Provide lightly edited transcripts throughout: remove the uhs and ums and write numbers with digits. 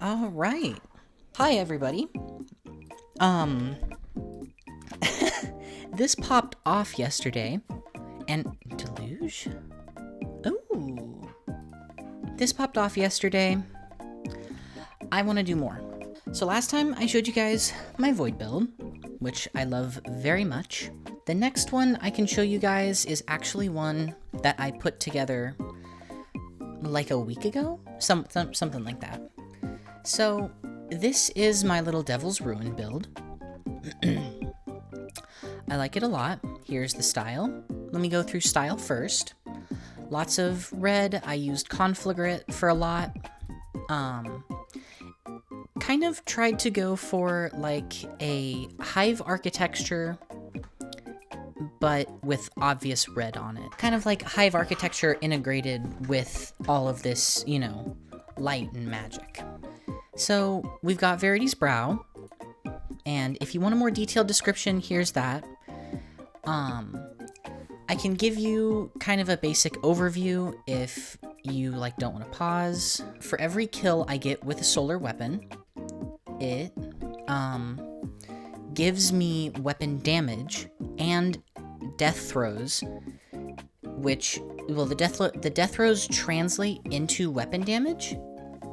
All right. Hi, everybody. Um, this popped off yesterday, and deluge? Ooh. This popped off yesterday. I want to do more. So last time I showed you guys my void build, which I love very much. The next one I can show you guys is actually one that I put together like a week ago, something like that. So this is my little Devil's Ruin build. I like it a lot. Here's the style. Let me go through style first. Lots of red. I used Conflagrate for a lot. Kind of tried to go for like a hive architecture, but with obvious red on it. Kind of like hive architecture integrated with all of this, you know, light and magic. So we've got Verity's Brow, and if you want a more detailed description, here's that. I can give you kind of a basic overview if you like don't want to pause. For every kill I get with a solar weapon, it gives me weapon damage and death throws, which, well, the death throws translate into weapon damage,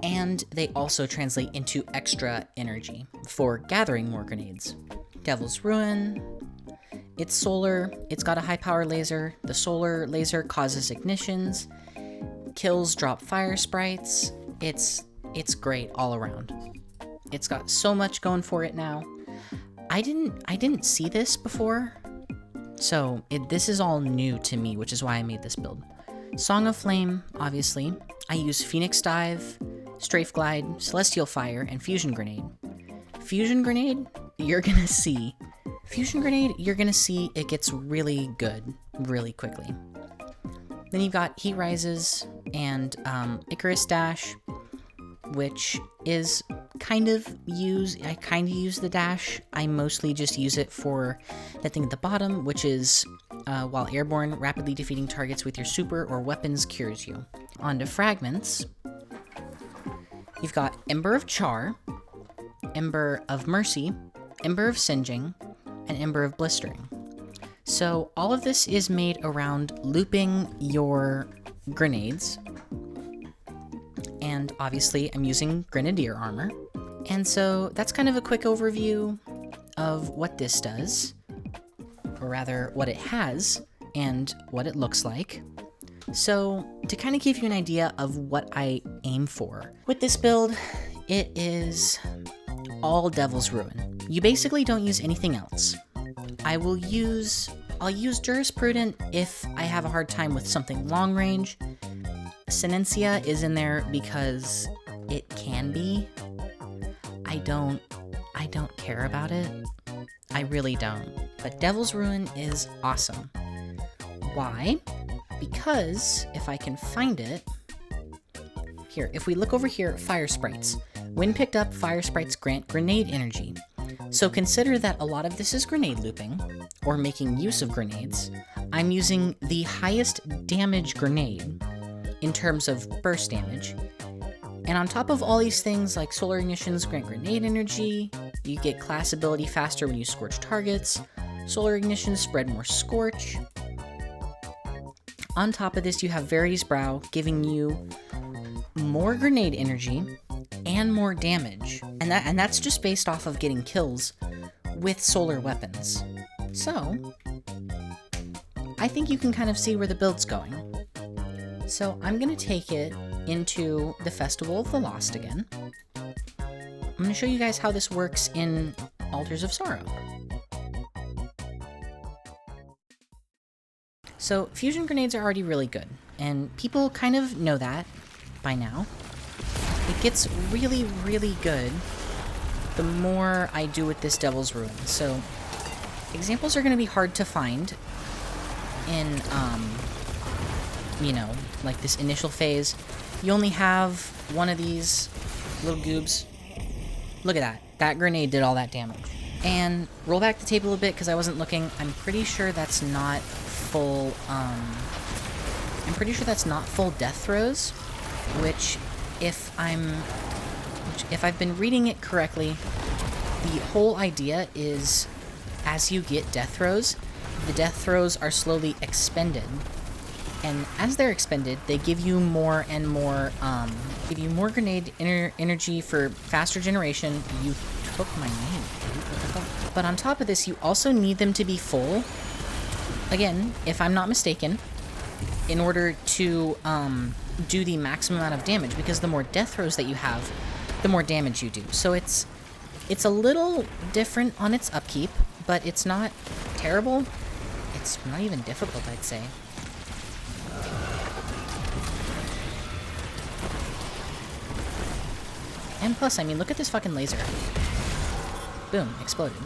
and they also translate into extra energy for gathering more grenades. Devil's Ruin. It's solar. It's got a high power laser. The solar laser causes ignitions. Kills drop fire sprites. It's great all around. It's got so much going for it now. I didn't see this before, so this is all new to me, which is why I made this build. Song of Flame, obviously. I use Phoenix Dive, Strafe Glide, Celestial Fire, and Fusion Grenade. Fusion Grenade, you're gonna see it gets really good really quickly. Then you've got Heat Rises and Icarus Dash, which is I kind of use the dash. I mostly just use it for that thing at the bottom, which is while airborne, rapidly defeating targets with your super or weapons cures you. On to fragments. You've got Ember of Char, Ember of Mercy, Ember of Singeing, and Ember of Blistering. So all of this is made around looping your grenades. And obviously I'm using Grenadier armor. And so that's kind of a quick overview of what this does, or rather what it has and what it looks like. So to kind of give you an idea of what I aim for with this build, it is all Devil's Ruin. You basically don't use anything else. I'll use Jurisprudent if I have a hard time with something long range. Sinencia is in there because it can be. I don't care about it. I really don't. But Devil's Ruin is awesome. Why? Because if I can find it, here, if we look over here at Fire Sprites, when picked up, Fire Sprites grant grenade energy. So consider that a lot of this is grenade looping, or making use of grenades. I'm using the highest damage grenade in terms of burst damage. And on top of all these things like solar ignitions grant grenade energy, you get class ability faster when you scorch targets, solar ignitions spread more scorch. On top of this, you have Verity's Brow giving you more grenade energy and more damage. And that's just based off of getting kills with solar weapons. So I think you can kind of see where the build's going. So I'm gonna take it into the Festival of the Lost again. I'm gonna show you guys how this works in Altars of Sorrow. So fusion grenades are already really good, and people kind of know that by now. It gets really, really good the more I do with this Devil's Ruin. So examples are gonna be hard to find in, you know, like this initial phase. You only have one of these little goobs. Look at that. That grenade did all that damage. And roll back the tape a little bit because I wasn't looking. I'm pretty sure that's not full, death throws, which if I'm which, if I've been reading it correctly, the whole idea is as you get death throws, the death throws are slowly expended. And as they're expended, they give you more and more, grenade energy for faster generation. You took my name, dude. What the fuck? But on top of this, you also need them to be full. Again, if I'm not mistaken, in order to do the maximum amount of damage, because the more death throws that you have, the more damage you do. So it's a little different on its upkeep, but it's not terrible. It's not even difficult, I'd say. And plus, I mean, look at this fucking laser. Boom, exploded.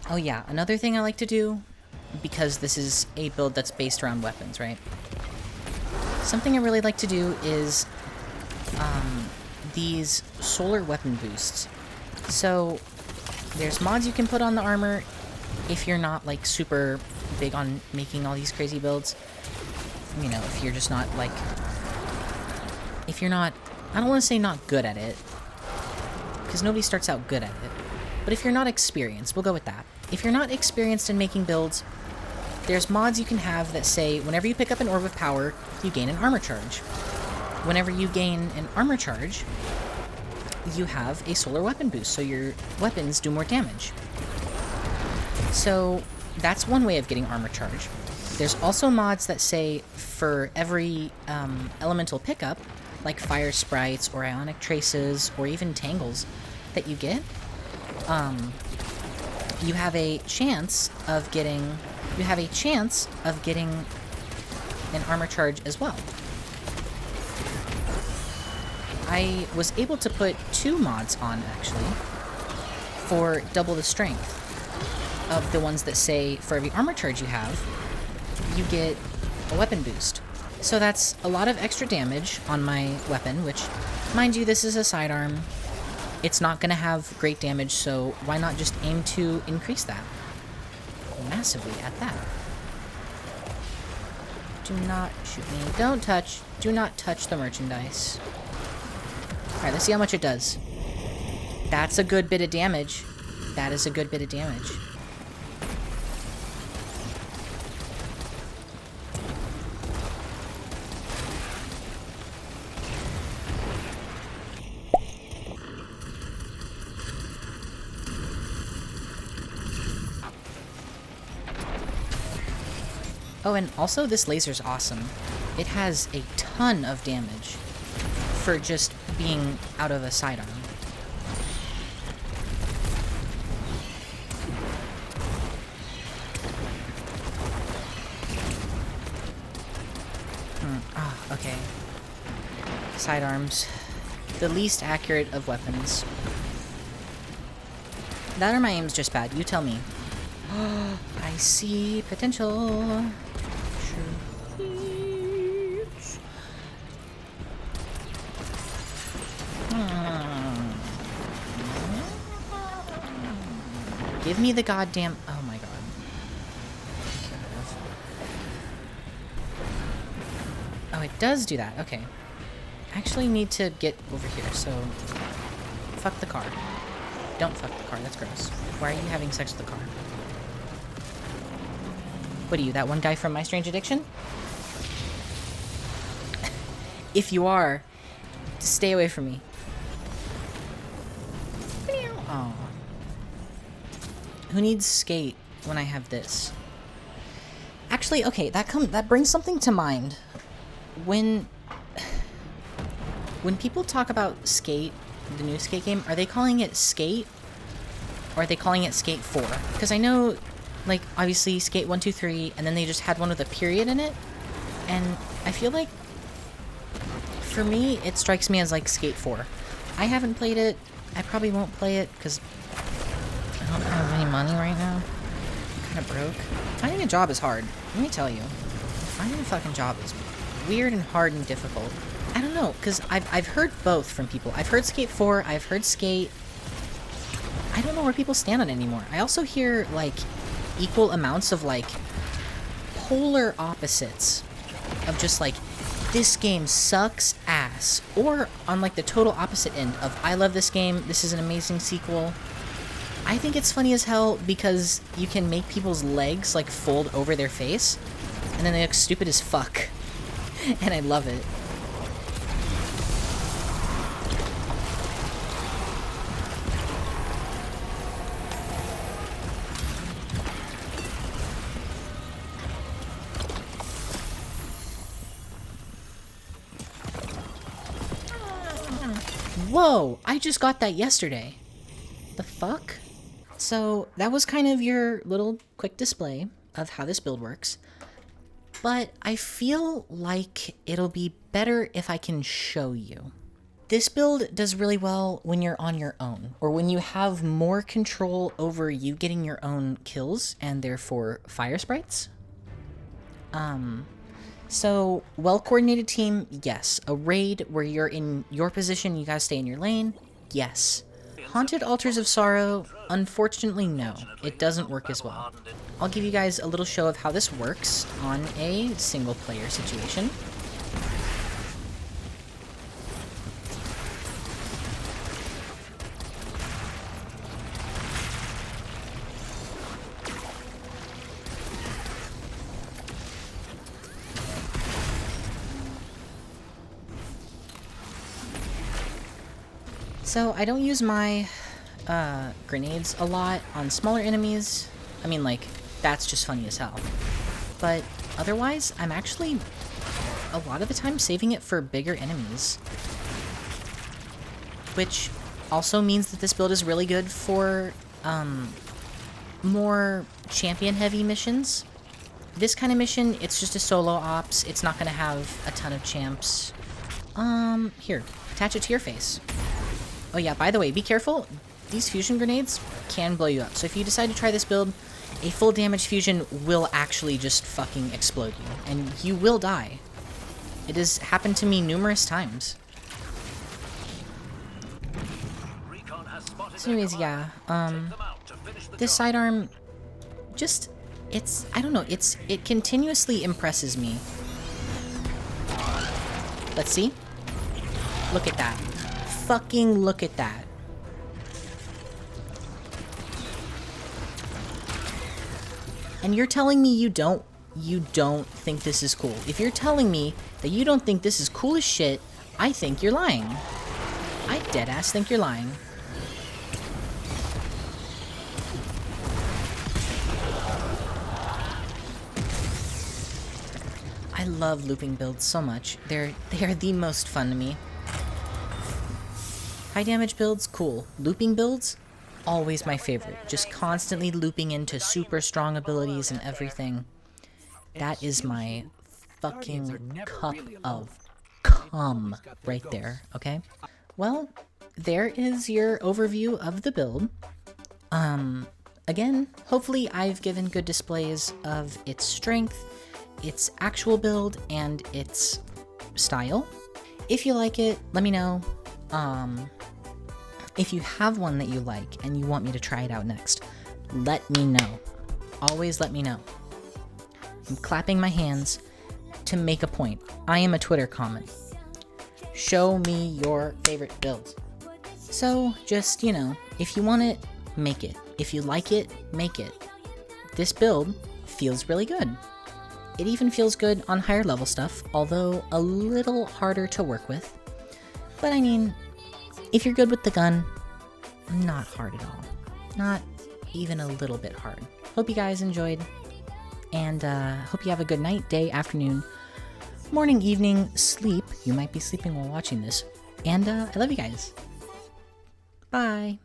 Oh yeah, another thing I like to do, because this is a build that's based around weapons, right? Something I really like to do is these solar weapon boosts. So there's mods you can put on the armor if you're not like super big on making all these crazy builds. You know, if you're just not like, if you're not, I don't want to say not good at it, because nobody starts out good at it. But if you're not experienced, we'll go with that. If you're not experienced in making builds, there's mods you can have that say whenever you pick up an orb of power, you gain an armor charge. Whenever you gain an armor charge, you have a solar weapon boost, so your weapons do more damage. So that's one way of getting armor charge. There's also mods that say for every elemental pickup, like fire sprites or ionic traces or even tangles that you get, you have a chance of getting an armor charge as well. I was able to put 2 mods on, actually, for double the strength of the ones that say for every armor charge you have, you get a weapon boost. So that's a lot of extra damage on my weapon, which, mind you, this is a sidearm. It's not going to have great damage, so why not just aim to increase that massively at that? Do not shoot me. Don't touch. Do not touch the merchandise. Alright, let's see how much it does. That's a good bit of damage. That is a good bit of damage. Oh, and also this laser's awesome. It has a ton of damage for just being out of a sidearm. Okay. Sidearms. The least accurate of weapons. That or my aim's just bad. You tell me. I see potential. Give me the goddamn... Oh my god. Oh, it does do that. Okay. I actually need to get over here, so... Fuck the car. Don't fuck the car, that's gross. Why are you having sex with the car? What are you, that one guy from My Strange Addiction? If you are, stay away from me. Oh. Who needs skate when I have this? Actually, okay, that brings something to mind. When people talk about Skate, the new Skate game, are they calling it Skate? Or are they calling it Skate 4? Because I know, like, obviously Skate 1, 2, 3, and then they just had one with a period in it. And I feel like, for me, it strikes me as like Skate 4. I haven't played it. I probably won't play it because I don't have any money right now. I'm kind of broke. Finding a job is hard. Let me tell you. Finding a fucking job is weird and hard and difficult. I don't know, because I've heard both from people. I've heard Skate 4, I've heard Skate. I don't know where people stand on it anymore. I also hear, like, equal amounts of, like, polar opposites of just, like, this game sucks ass. Or on like the total opposite end of I love this game, this is an amazing sequel. I think it's funny as hell because you can make people's legs like fold over their face and then they look stupid as fuck. And I love it. Whoa, I just got that yesterday. The fuck? So that was kind of your little quick display of how this build works. But I feel like it'll be better if I can show you. This build does really well when you're on your own, or when you have more control over you getting your own kills and therefore fire sprites. So, well-coordinated team, yes. A raid where you're in your position, you guys stay in your lane, yes. Haunted Altars of Sorrow, unfortunately no. It doesn't work as well. I'll give you guys a little show of how this works on a single-player situation. So, I don't use my grenades a lot on smaller enemies. I mean, like, that's just funny as hell. But otherwise, I'm actually, a lot of the time, saving it for bigger enemies. Which also means that this build is really good for more champion-heavy missions. This kind of mission, it's just a solo ops. It's not going to have a ton of champs. Here, attach it to your face. Oh yeah, by the way, be careful. These fusion grenades can blow you up. So if you decide to try this build, a full damage fusion will actually just fucking explode you. And you will die. It has happened to me numerous times. So anyways, yeah. This sidearm, just, I don't know, it continuously impresses me. Let's see. Look at that. Fucking look at that. And you're telling me you don't think this is cool. If you're telling me that you don't think this is cool as shit, I think you're lying. I deadass think you're lying. I love looping builds so much. They are the most fun to me. High damage builds, cool. Looping builds, always my favorite. Just constantly looping into super strong abilities and everything. That is my fucking cup of cum right there, okay? Well, there is your overview of the build. Again, hopefully I've given good displays of its strength, its actual build, and its style. If you like it, let me know. If you have one that you like and you want me to try it out next, let me know. Always let me know. I'm clapping my hands to make a point. I am a Twitter comment. Show me your favorite builds. So, just, you know, if you want it, make it. If you like it, make it. This build feels really good. It even feels good on higher level stuff, although a little harder to work with. But I mean, if you're good with the gun, not hard at all. Not even a little bit hard. Hope you guys enjoyed, and hope you have a good night, day, afternoon, morning, evening, sleep. You might be sleeping while watching this. And I love you guys. Bye.